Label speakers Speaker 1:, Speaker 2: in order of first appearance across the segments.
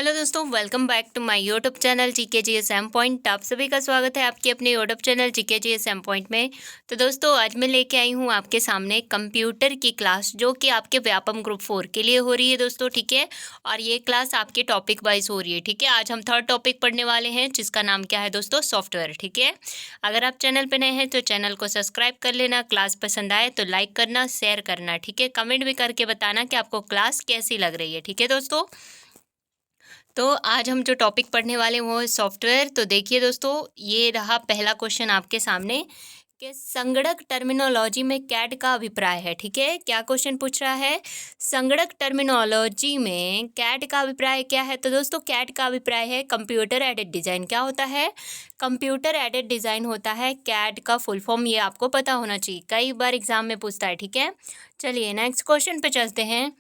Speaker 1: Hello दोस्तों, welcome back to my YouTube channel GK GSM point. आप सभी का स्वागत है आपके अपने YouTube channel GK GSM point में। तो दोस्तों, आज मैं लेके आई हूँ आपके सामने कंप्यूटर की क्लास, जो कि आपके व्यापम ग्रुप 4 के लिए हो रही है दोस्तों, ठीक है। और ये क्लास आपके टॉपिक वाइज हो रही है, ठीक है। आज हम थर्ड टॉपिक पढ़ने वाले हैं, जिसका नाम क्या है दोस्तों, सॉफ्टवेयर, ठीक है। अगर आप चैनल पर नए हैं तो चैनल को सब्सक्राइब कर लेना। क्लास पसंद आए तो लाइक करना, शेयर करना, ठीक है। कमेंट भी करके बताना कि आपको क्लास कैसी लग रही है, ठीक है दोस्तों। तो आज हम जो टॉपिक पढ़ने वाले हैं वो है सॉफ्टवेयर। तो देखिए दोस्तों, ये रहा पहला क्वेश्चन आपके सामने कि संगणक टर्मिनोलॉजी में कैड का अभिप्राय है, ठीक है। क्या क्वेश्चन पूछ रहा है, संगणक टर्मिनोलॉजी में कैड का अभिप्राय क्या है। तो दोस्तों, कैड का अभिप्राय है कंप्यूटर एडेड डिज़ाइन। क्या होता है, कंप्यूटर एडेड डिज़ाइन होता है कैड का फुल फॉर्म। ये आपको पता होना चाहिए, कई बार एग्जाम में पूछता है, ठीक है। चलिए नेक्स्ट क्वेश्चन पे चलते हैं।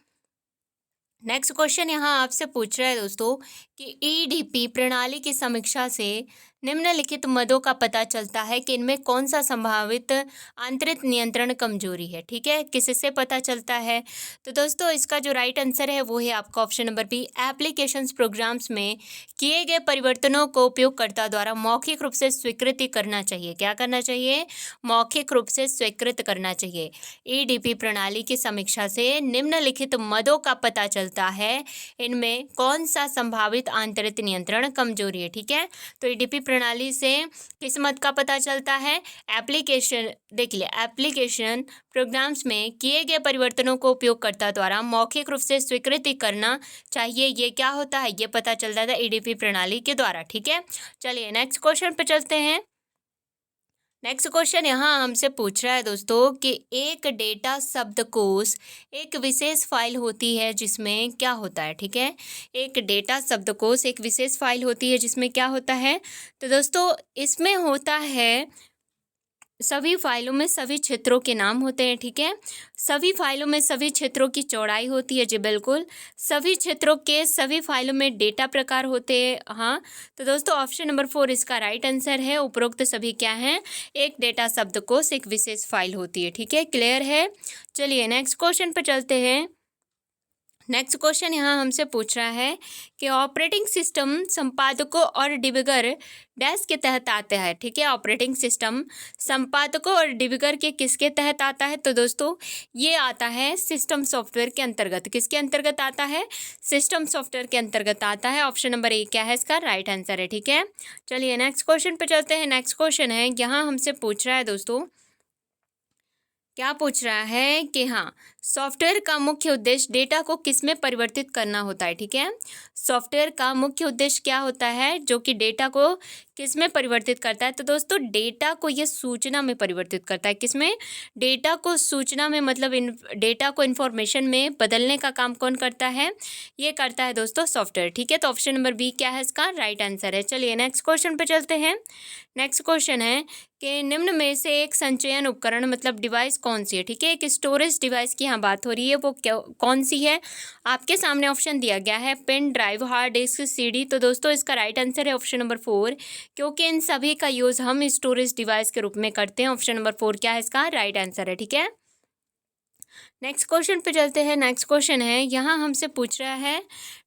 Speaker 1: नेक्स्ट क्वेश्चन यहाँ आपसे पूछ रहा है दोस्तों कि ईडीपी प्रणाली की समीक्षा से निम्नलिखित मदों का पता चलता है कि इनमें कौन सा संभावित आंतरिक नियंत्रण कमजोरी है, ठीक है। किससे पता चलता है। तो दोस्तों, इसका जो राइट आंसर है वो है आपका option number B, applications programs में किए गए परिवर्तनों को उपयोगकर्ता द्वारा मौखिक रूप से स्वीकृति करना चाहिए। क्या करना चाहिए, मौखिक रूप से स्वीकृत करना चाहिए। ईडीपी प्रणाली की समीक्षा से निम्नलिखित मदों का पता चलता है, इनमें कौन सा संभावित आंतरिक नियंत्रण कमजोरी है, ठीक है। तो ईडीपी प्रणाली से किस मद का पता चलता है, एप्लीकेशन, देख लिया, एप्लीकेशन प्रोग्राम्स में किए गए परिवर्तनों को उपयोगकर्ता द्वारा मौखिक रूप से स्वीकृति करना चाहिए। ये क्या होता है, ये पता चलता था ईडीपी प्रणाली के द्वारा, ठीक है। चलिए नेक्स्ट क्वेश्चन पे चलते हैं। नेक्स्ट क्वेश्चन यहाँ हमसे पूछ रहा है दोस्तों कि एक डेटा शब्दकोश एक विशेष फाइल होती है जिसमें क्या होता है, ठीक है। एक डेटा शब्दकोश एक विशेष फाइल होती है जिसमें क्या होता है। तो दोस्तों, इसमें होता है, सभी फाइलों में सभी क्षेत्रों के नाम होते हैं, ठीक है। सभी फाइलों में सभी क्षेत्रों की चौड़ाई होती है, जी बिल्कुल। सभी क्षेत्रों के सभी फाइलों में डेटा प्रकार होते हैं, हाँ। तो दोस्तों, ऑप्शन नंबर 4 इसका राइट आंसर है। उपरोक्त सभी क्या हैं, एक डेटा शब्दकोश एक विशेष फाइल होती है, ठीक है। क्लियर है। चलिए नेक्स्ट क्वेश्चन पर चलते हैं। नेक्स्ट क्वेश्चन यहाँ हमसे पूछ रहा है कि ऑपरेटिंग सिस्टम संपादकों और डिबगर डैश के तहत आते हैं, ठीक है। ऑपरेटिंग सिस्टम संपादकों और डिबगर के किसके तहत आता है। तो दोस्तों, ये आता है सिस्टम सॉफ्टवेयर के अंतर्गत। किसके अंतर्गत आता है, सिस्टम सॉफ्टवेयर के अंतर्गत आता है। ऑप्शन नंबर ए क्या है, इसका राइट आंसर है, ठीक है। चलिए नेक्स्ट क्वेश्चन पे चलते हैं। नेक्स्ट क्वेश्चन है यहाँ हमसे पूछ रहा है दोस्तों, क्या पूछ रहा है कि हाँ, सॉफ्टवेयर का मुख्य उद्देश्य डेटा को किस में परिवर्तित करना होता है, ठीक है। सॉफ्टवेयर का मुख्य उद्देश्य क्या होता है जो कि डेटा को किस में परिवर्तित करता है। तो दोस्तों, डेटा को ये सूचना में परिवर्तित करता है। किस में, डेटा को सूचना में, मतलब डेटा को इन्फॉर्मेशन में बदलने का काम कौन करता है, ये करता है दोस्तों सॉफ्टवेयर, ठीक है। तो ऑप्शन नंबर बी क्या है, इसका राइट आंसर है। चलिए नेक्स्ट क्वेश्चन पे चलते हैं। नेक्स्ट क्वेश्चन है कि निम्न में से एक संचयन उपकरण मतलब डिवाइस कौन सी है, ठीक है। एक स्टोरेज डिवाइस की यहाँ बात हो रही है, वो क्या, कौन सी है। आपके सामने ऑप्शन दिया गया है, pen drive, hard disk, CD. तो दोस्तों, इसका राइट आंसर है ऑप्शन नंबर 4, क्योंकि इन सभी का यूज़ हम स्टोरेज डिवाइस के रूप में करते हैं। ऑप्शन नंबर 4 क्या है, इसका राइट आंसर है, ठीक है। नेक्स्ट क्वेश्चन पे चलते हैं। नेक्स्ट क्वेश्चन है यहाँ हमसे पूछ रहा है,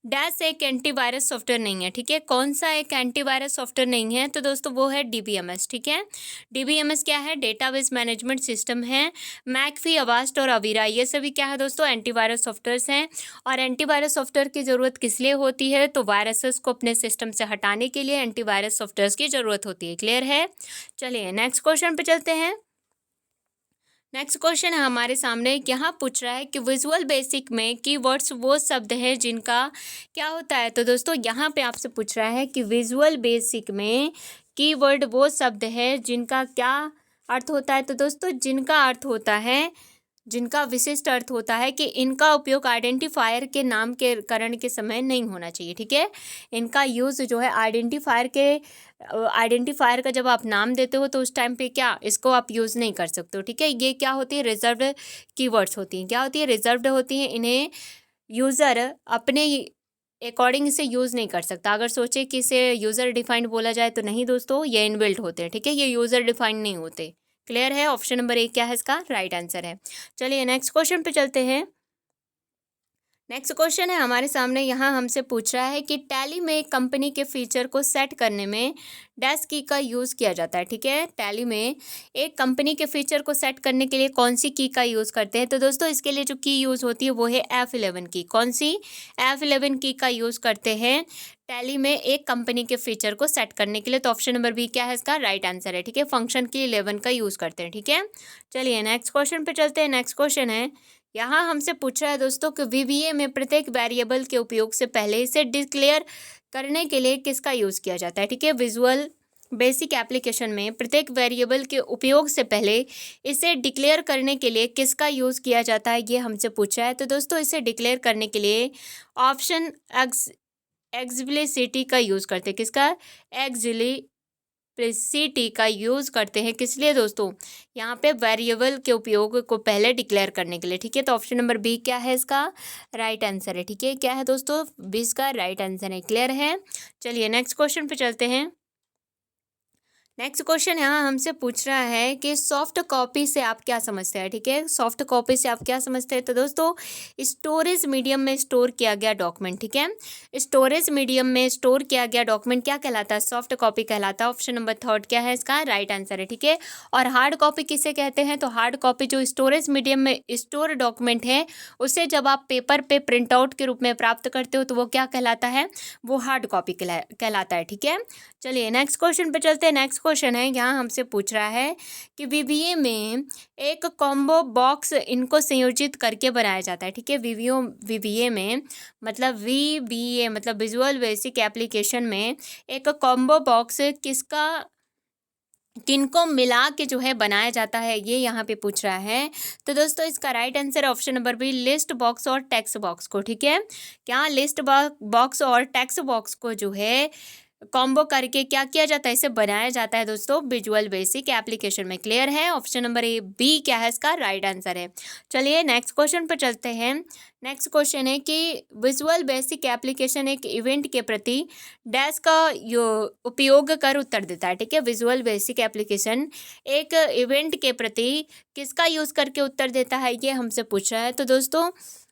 Speaker 1: डैश एक एंटीवायरस सॉफ्टवेयर नहीं है, ठीक है। कौन सा एक एंटीवायरस सॉफ्टवेयर नहीं है। तो दोस्तों, वो है डीबीएमएस, ठीक है। डीबीएमएस क्या है, डेटाबेस मैनेजमेंट सिस्टम है। मैकफी, अवास्ट और अवीरा, ये सभी क्या है दोस्तों, एंटीवायरस सॉफ्टवेयर्स हैं। और एंटीवायरस सॉफ्टवेयर की ज़रूरत किस लिए होती है, तो वायरसेस को अपने सिस्टम से हटाने के लिए एंटीवायरस सॉफ्टवेयर्स की ज़रूरत होती है। क्लियर है। चलिए नेक्स्ट क्वेश्चन पे चलते हैं। नेक्स्ट क्वेश्चन है हमारे सामने, यहाँ पूछ रहा है कि विजुअल बेसिक में कीवर्ड्स वो शब्द हैं जिनका क्या होता है। तो दोस्तों, यहाँ पे आपसे पूछ रहा है कि विजुअल बेसिक में कीवर्ड वो शब्द है जिनका क्या अर्थ होता है। तो दोस्तों, जिनका अर्थ होता है, जिनका विशिष्ट अर्थ होता है कि इनका उपयोग आइडेंटिफायर के नाम के करण के समय नहीं होना चाहिए, ठीक है। इनका यूज़ जो है आइडेंटिफायर का जब आप नाम देते हो तो उस टाइम पे क्या, इसको आप यूज़ नहीं कर सकते हो, ठीक है। ये क्या होती है, रिजर्व्ड कीवर्ड्स होती हैं। क्या होती है, रिजर्व्ड होती हैं। इन्हें यूज़र अपने अकॉर्डिंग इसे यूज़ नहीं कर सकता। अगर सोचे कि इसे यूज़र डिफाइंड बोला जाए तो नहीं दोस्तों, ये इनबिल्ट होते हैं, ठीक है। ये यूज़र डिफाइंड नहीं होते। क्लियर है। ऑप्शन नंबर 1 क्या है, इसका राइट आंसर है। चलिए नेक्स्ट क्वेश्चन पे चलते हैं। नेक्स्ट क्वेश्चन है हमारे सामने, यहाँ हमसे पूछ रहा है कि टैली में एक कंपनी के फीचर को सेट करने में डैश की का यूज़ किया जाता है। ठीक है, टैली में एक कंपनी के फीचर को सेट करने के लिए कौन सी की का यूज़ करते हैं? तो दोस्तों इसके लिए जो की यूज़ होती है वो है F11 की। कौन सी? F11 की का यूज़ करते हैं टैली में एक कंपनी के फीचर को सेट करने के लिए। तो ऑप्शन नंबर बी क्या है इसका राइट आंसर है। ठीक है, फंक्शन की 11 का यूज़ करते हैं। ठीक है, चलिए नेक्स्ट क्वेश्चन पे चलते हैं। नेक्स्ट क्वेश्चन है, यहाँ हमसे पूछ रहा है दोस्तों कि वीवीए में प्रत्येक वेरिएबल के उपयोग से पहले इसे डिक्लेयर करने के लिए किसका यूज़ किया जाता है? ठीक है, विजुअल बेसिक एप्लीकेशन में प्रत्येक वेरिएबल के उपयोग से पहले इसे डिक्लेयर करने के लिए किसका यूज़ किया जाता है, ये हमसे पूछा है। तो दोस्तों इसे डिक्लेयर करने के लिए ऑप्शन एक्सप्लिसिटी का यूज़ करते हैं। किसका? एक्सप्लिसिटी का यूज़ करते हैं। किस लिए दोस्तों? यहाँ पे वेरिएबल के उपयोग को पहले डिक्लेयर करने के लिए। ठीक है, तो ऑप्शन नंबर बी क्या है इसका राइट आंसर है। ठीक है, क्या है दोस्तों? बी इसका राइट आंसर है। क्लियर है? चलिए नेक्स्ट क्वेश्चन पे चलते हैं। नेक्स्ट क्वेश्चन यहाँ हमसे पूछ रहा है कि सॉफ्ट कॉपी से आप क्या समझते हैं? ठीक है, सॉफ्ट कॉपी से आप क्या समझते हैं? तो दोस्तों स्टोरेज मीडियम में स्टोर किया गया डॉक्यूमेंट। ठीक है, स्टोरेज मीडियम में स्टोर किया गया डॉक्यूमेंट क्या कहलाता है? सॉफ्ट कॉपी कहलाता है। ऑप्शन नंबर थर्ड क्या है इसका राइट आंसर है। ठीक है, और हार्ड कॉपी किसे कहते हैं? तो हार्ड कॉपी जो स्टोरेज मीडियम में स्टोर डॉक्यूमेंट है उसे जब आप पेपर पे प्रिंट आउट के रूप में प्राप्त करते हो तो वो क्या कहलाता है? वो हार्ड कॉपी कहलाता है। ठीक है, चलिए नेक्स्ट क्वेश्चन पे चलते हैं। नेक्स्ट क्वेश्चन है, यहाँ हमसे पूछ रहा है कि वीवीए में एक कॉम्बो बॉक्स इनको संयोजित करके बनाया जाता है। ठीक है, वीवीए में मतलब वीबीए मतलब विजुअल बेसिक एप्लीकेशन में एक कॉम्बो बॉक्स किनको मिला के जो है बनाया जाता है, ये यहाँ पे पूछ रहा है। तो दोस्तों इसका right answer option number B list box और टेक्स्ट बॉक्स को। ठीक है, क्या लिस्ट बॉक्स और टेक्स्ट बॉक्स को जो है कॉम्बो करके क्या किया जाता है? इसे बनाया जाता है दोस्तों विजुअल बेसिक एप्लीकेशन में। क्लियर है? ऑप्शन नंबर ए बी क्या है इसका राइट आंसर है। चलिए नेक्स्ट क्वेश्चन पर चलते हैं। नेक्स्ट क्वेश्चन है कि विजुअल बेसिक एप्लीकेशन एक इवेंट के प्रति डैश का उपयोग कर उत्तर देता है। ठीक है, विजुअल बेसिक एप्लीकेशन एक इवेंट के प्रति किसका यूज़ करके उत्तर देता है, ये हमसे पूछ रहा है। तो दोस्तों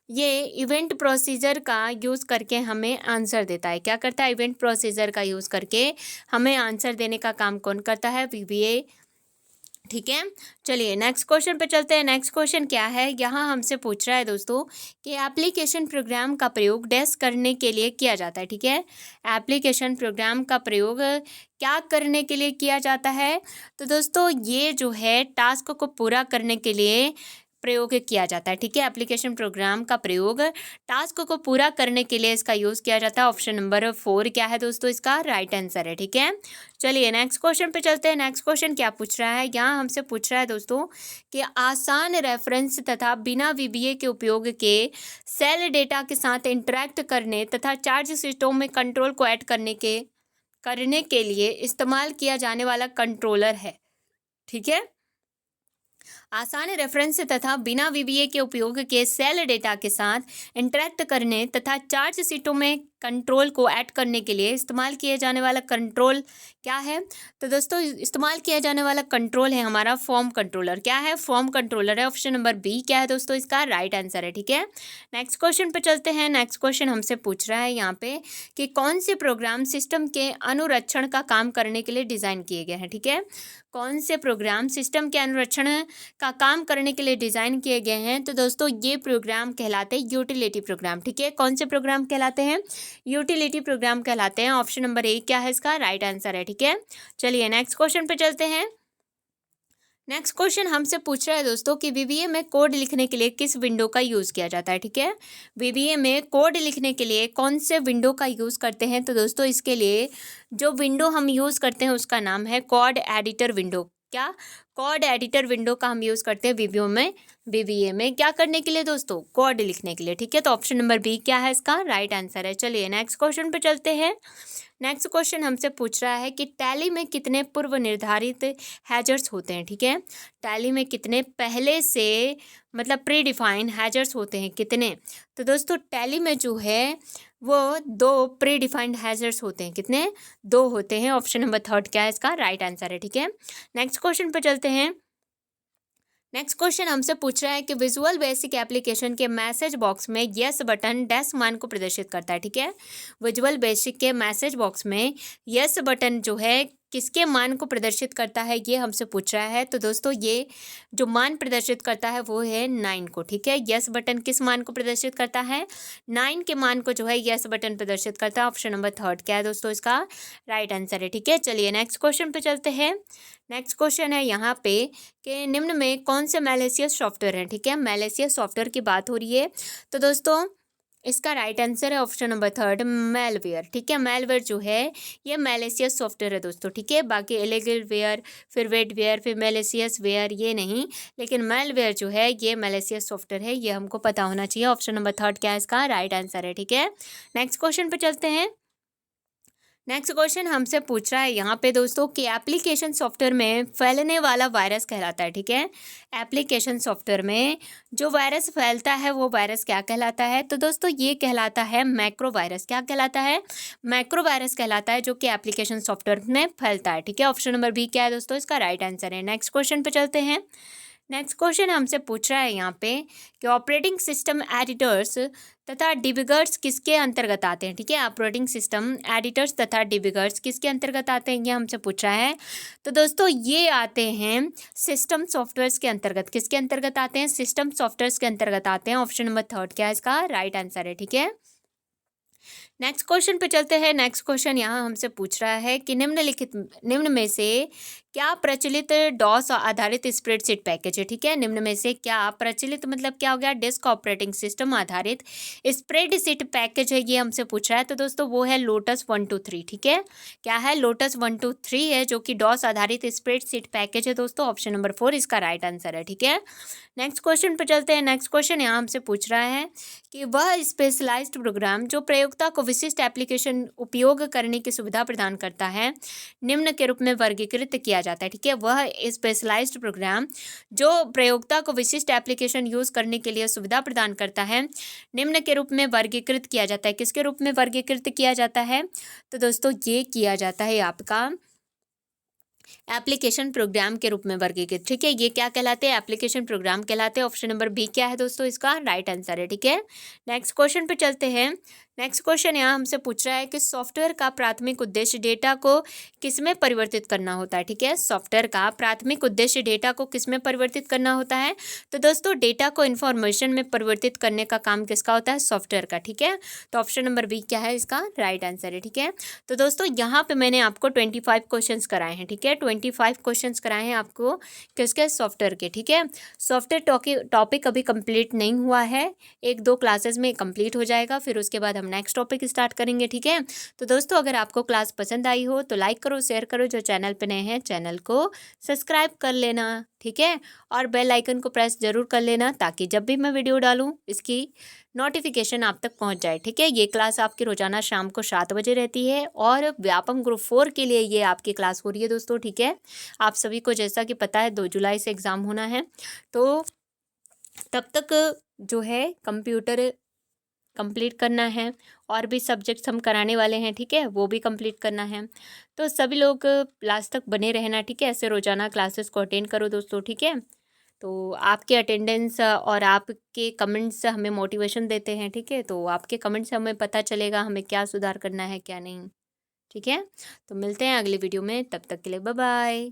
Speaker 1: ये इवेंट प्रोसीजर का यूज़ करके हमें आंसर देता है। क्या करता है? इवेंट प्रोसीजर का यूज़ करके हमें आंसर देने का काम कौन करता है? वीवीए। ठीक है, चलिए नेक्स्ट क्वेश्चन पे चलते हैं। नेक्स्ट क्वेश्चन क्या है, यहाँ हमसे पूछ रहा है दोस्तों कि एप्लीकेशन प्रोग्राम का प्रयोग डैश करने के लिए किया जाता है। ठीक है, एप्लीकेशन प्रोग्राम का प्रयोग क्या करने के लिए किया जाता है? तो दोस्तों ये जो है टास्क को पूरा करने के लिए प्रयोग किया जाता है। ठीक है, एप्लीकेशन प्रोग्राम का प्रयोग टास्क को पूरा करने के लिए इसका यूज़ किया जाता है। ऑप्शन नंबर 4 क्या है दोस्तों इसका राइट आंसर है। ठीक है, चलिए नेक्स्ट क्वेश्चन पे चलते हैं। नेक्स्ट क्वेश्चन क्या पूछ रहा है, यहाँ हमसे पूछ रहा है दोस्तों कि आसान रेफरेंस तथा बिना वीबीए के उपयोग के सेल डेटा के साथ इंटरेक्ट करने तथा चार्ज सिस्टम में कंट्रोल को ऐड करने के लिए इस्तेमाल किया जाने वाला कंट्रोलर है। ठीक है, आसान रेफरेंस तथा बिना वीबीए के उपयोग के सेल डेटा के साथ इंटरेक्ट करने तथा चार्ज शीटों में कंट्रोल को ऐड करने के लिए इस्तेमाल किए जाने वाला कंट्रोल क्या है? तो दोस्तों इस्तेमाल किया जाने वाला कंट्रोल है हमारा फॉर्म कंट्रोलर। क्या है? फॉर्म कंट्रोलर है। ऑप्शन नंबर बी क्या है दोस्तों इसका राइट आंसर है। ठीक है, नेक्स्ट क्वेश्चन पे चलते हैं। नेक्स्ट क्वेश्चन हमसे पूछ रहा है यहाँ पे कि कौन से प्रोग्राम सिस्टम के अनुरक्षण का काम करने के लिए डिज़ाइन किए गए हैं। ठीक है, कौन से प्रोग्राम सिस्टम के अनुरक्षण का काम करने के लिए डिज़ाइन किए गए हैं? तो दोस्तों ये प्रोग्राम कहलाते हैं यूटिलिटी प्रोग्राम। ठीक है, कौन से प्रोग्राम कहलाते हैं? यूटिलिटी प्रोग्राम कहलाते हैं। ऑप्शन नंबर ए क्या है इसका राइट आंसर है। ठीक है, चलिए नेक्स्ट क्वेश्चन पे चलते हैं। नेक्स्ट क्वेश्चन हमसे पूछ रहा है दोस्तों कि वीबीए में कोड लिखने के लिए किस विंडो का यूज़ किया जाता है। ठीक है, वीबीए में कोड लिखने के लिए कौन से विंडो का यूज़ करते हैं? तो दोस्तों इसके लिए जो विंडो हम यूज़ करते हैं उसका नाम है कोड एडिटर विंडो। क्या? कोड एडिटर विंडो का हम यूज़ करते हैं वीबीए में क्या करने के लिए दोस्तों? कोड लिखने के लिए। ठीक है, तो ऑप्शन नंबर बी क्या है इसका राइट आंसर है। चलिए नेक्स्ट क्वेश्चन पे चलते हैं। नेक्स्ट क्वेश्चन हमसे पूछ रहा है कि टैली में कितने पूर्व निर्धारित हैजर्स होते हैं। ठीक है, टैली में कितने पहले से मतलब प्री डिफाइंड हैजर्स होते हैं, कितने? तो दोस्तों टैली में जो है वो 2 प्री डिफाइंड हैजर्स होते हैं। कितने? 2 होते हैं। ऑप्शन नंबर थर्ड क्या है इसका राइट आंसर है। ठीक है, नेक्स्ट क्वेश्चन पे चलते हैं। नेक्स्ट क्वेश्चन हमसे पूछ रहा है कि विजुअल बेसिक एप्लीकेशन के मैसेज बॉक्स में यस बटन डैश मान को प्रदर्शित करता है। ठीक है, विजुअल बेसिक के मैसेज बॉक्स में यस बटन जो है किसके मान को प्रदर्शित करता है, ये हमसे पूछ रहा है। तो दोस्तों ये जो मान प्रदर्शित करता है वो है 9 को। ठीक है, यस बटन किस मान को प्रदर्शित करता है, 9 के मान को जो है यस बटन प्रदर्शित करता है। ऑप्शन नंबर 3 क्या है दोस्तों, इसका राइट आंसर है। ठीक है, चलिए नेक्स्ट क्वेश्चन पे चलते हैं। नेक्स्ट क्वेश्चन है यहाँ पे कि निम्न में कौन से मैलिशियस सॉफ्टवेयर हैं। ठीक है, मैलिशियस सॉफ्टवेयर की बात हो रही है। तो दोस्तों इसका राइट आंसर है ऑप्शन नंबर 3 मेलवेयर। ठीक है, मेलवेयर जो है ये मैलिशियस सॉफ्टवेयर है दोस्तों। ठीक है, बाकी इलीगल वेयर, फिर वेटवेयर, फिर मैलिशियस वेयर ये नहीं, लेकिन मेलवेयर जो है ये मैलिशियस सॉफ्टवेयर है, ये हमको पता होना चाहिए। ऑप्शन नंबर 3 क्या है, इसका राइट आंसर है। ठीक है, नेक्स्ट क्वेश्चन पे चलते हैं। नेक्स्ट क्वेश्चन हमसे पूछ रहा है यहाँ पे दोस्तों कि एप्लीकेशन सॉफ्टवेयर में फैलने वाला वायरस कहलाता है। ठीक है, एप्लीकेशन सॉफ्टवेयर में जो वायरस फैलता है वो वायरस क्या कहलाता है, तो दोस्तों ये कहलाता है मैक्रो वायरस। क्या कहलाता है, मैक्रो वायरस कहलाता है, जो कि एप्लीकेशन सॉफ्टवेयर में फैलता है। ठीक है, ऑप्शन नंबर बी क्या है दोस्तों, इसका राइट आंसर है। नेक्स्ट क्वेश्चन पे चलते हैं। नेक्स्ट क्वेश्चन हमसे पूछ रहा है यहाँ पे कि ऑपरेटिंग सिस्टम एडिटर्स तथा डिबगर्स किसके अंतर्गत आते हैं। ठीक है, ऑपरेटिंग सिस्टम एडिटर्स तथा डिबगर्स किसके अंतर्गत आते हैं, ये हमसे पूछ रहा है। तो दोस्तों ये आते हैं सिस्टम सॉफ्टवेयर्स के अंतर्गत। किसके अंतर्गत आते हैं, सिस्टम सॉफ्टवेयर्स के अंतर्गत आते हैं। ऑप्शन नंबर 3 क्या है, इसका राइट आंसर है। ठीक है, नेक्स्ट क्वेश्चन पे चलते हैं। नेक्स्ट क्वेश्चन यहाँ हमसे पूछ रहा है कि निम्न में से क्या प्रचलित डॉस आधारित स्प्रेडशीट पैकेज है। ठीक है, निम्न में से क्या प्रचलित मतलब क्या हो गया, डिस्क ऑपरेटिंग सिस्टम आधारित स्प्रेडशीट पैकेज है, ये हमसे पूछ रहा है। तो दोस्तों वो है लोटस 123। ठीक है, क्या है, लोटस 123 है, जो कि डॉस आधारित स्प्रेडशीट पैकेज है दोस्तों। ऑप्शन नंबर 4 इसका राइट आंसर है। ठीक है, नेक्स्ट क्वेश्चन पे चलते हैं। नेक्स्ट क्वेश्चन यहाँ हमसे पूछ रहा है कि वह स्पेशलाइज्ड प्रोग्राम जो प्रयोक्ता को विशिष्ट एप्लीकेशन उपयोग करने की सुविधा प्रदान करता है निम्न के रूप में वर्गीकृत किया जाता है। ठीक है, वह स्पेशलाइज्ड प्रोग्राम जो प्रयोक्ता को विशिष्ट एप्लीकेशन यूज करने के लिए सुविधा प्रदान करता है निम्न के रूप में वर्गीकृत किया जाता है। किसके रूप में वर्गीकृत किया जाता है, तो दोस्तों ये किया जाता है आपका एप्लीकेशन प्रोग्राम के रूप में वर्गीकृत। ठीक है, ये क्या कहलाते हैं, एप्लीकेशन प्रोग्राम कहलाते हैं। ऑप्शन नंबर बी क्या है दोस्तों, इसका राइट आंसर है। ठीक है, नेक्स्ट क्वेश्चन पे चलते हैं। नेक्स्ट क्वेश्चन यहाँ हमसे पूछ रहा है कि सॉफ्टवेयर का प्राथमिक उद्देश्य डेटा को किसमें परिवर्तित करना होता है। ठीक है, सॉफ्टवेयर का प्राथमिक उद्देश्य डेटा को किसमें परिवर्तित करना होता है, तो दोस्तों डेटा को इन्फॉर्मेशन में परिवर्तित करने का काम किसका होता है, सॉफ्टवेयर का। ठीक है, तो ऑप्शन नंबर बी क्या है, इसका राइट आंसर है। ठीक है, तो दोस्तों यहाँ पे मैंने आपको 25 क्वेश्चन कराए हैं। ठीक है, 25 क्वेश्चन कराए हैं आपको किसके, सॉफ्टवेयर के। ठीक है, सॉफ्टवेयर टॉपिक अभी कंप्लीट नहीं हुआ है, 1-2 क्लासेस में कंप्लीट हो जाएगा, फिर उसके बाद हम नेक्स्ट टॉपिक स्टार्ट करेंगे। ठीक है, तो दोस्तों अगर आपको क्लास पसंद आई हो तो लाइक करो, शेयर करो, जो चैनल पे नए हैं चैनल को सब्सक्राइब कर लेना। ठीक है, और बेल आइकन को प्रेस जरूर कर लेना, ताकि जब भी मैं वीडियो डालूं इसकी नोटिफिकेशन आप तक पहुंच जाए। ठीक है, ये क्लास आपकी रोजाना शाम को 7 बजे रहती है, और व्यापम ग्रुप 4 के लिए ये आपकी क्लास हो रही है दोस्तों। ठीक है, आप सभी को जैसा कि पता है 2 जुलाई से एग्ज़ाम होना है, तो तब तक जो है कंप्यूटर कंप्लीट करना है, और भी सब्जेक्ट्स हम कराने वाले हैं। ठीक है, वो भी कंप्लीट करना है, तो सभी लोग लास्ट तक बने रहना। ठीक है, ऐसे रोजाना क्लासेस को अटेंड करो दोस्तों। ठीक है, तो आपके अटेंडेंस और आपके कमेंट्स हमें मोटिवेशन देते हैं। ठीक है, तो आपके कमेंट्स से हमें पता चलेगा हमें क्या सुधार करना है क्या नहीं। ठीक है, तो मिलते हैं अगली वीडियो में, तब तक के लिए बाय बाय।